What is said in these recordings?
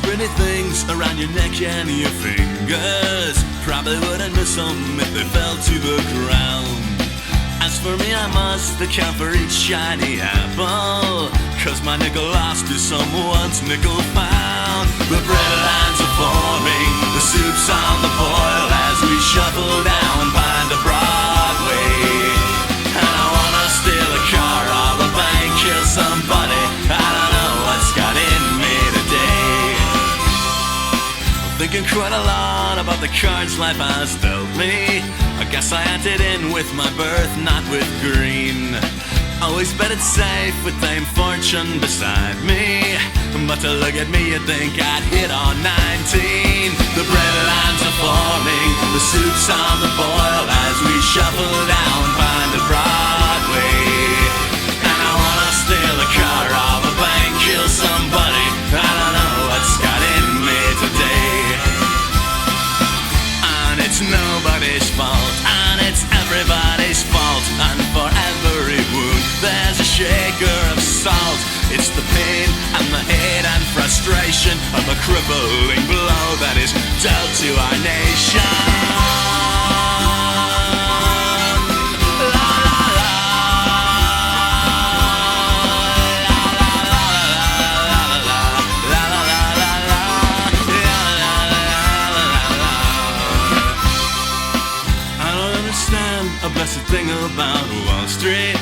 pretty things around your neck and your fingers probably wouldn't miss them if they fell to the ground. As for me, I must account for each shiny apple, 'cause my nickel lost is someone's nickel found. The breadlines are forming, the soup's on the boil as we shuffle down Pine to Broadway. And I wanna steal a car, rob a bank, kill somebody. I don't know what's got in me today. I'm thinking quite a lot about the cards life has dealt me. I guess I entered in with my birth, not with green. Always bet it's safe with Dame Fortune beside me, but to look at me you'd think I'd hit on 19. The breadlines are forming, the soup's on the boil as we shuffle down Pine to Broadway. And I wanna steal a car, rob a bank, kill somebody. I don't know what's got in me today. And it's nobody's fault, and it's everybody's fault. And for every wound there's a shaker of salt. It's the pain and the hate and frustration of a crippling blow that is dealt to our nation. A blessed thing about Wall Street.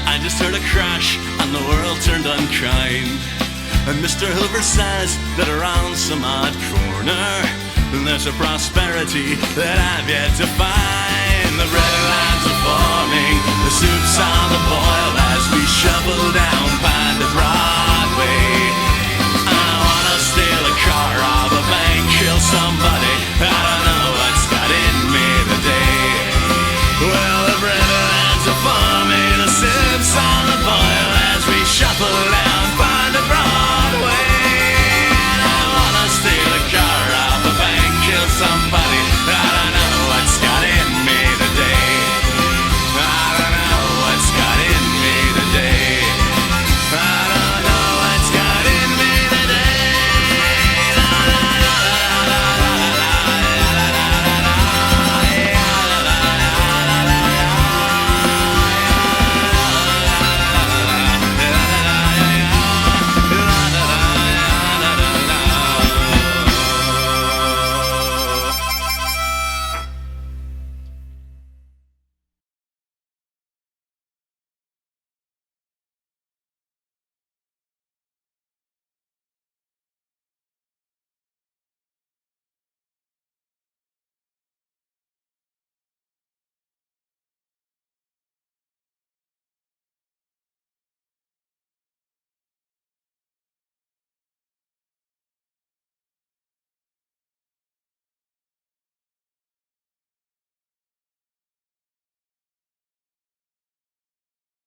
I just heard a crash and the world turned unkind. And Mr. Hoover says that around some odd corner there's a prosperity that I've yet to find. The breadlines are forming, the soup's on the boil as we shuffle down Pine to Broadway.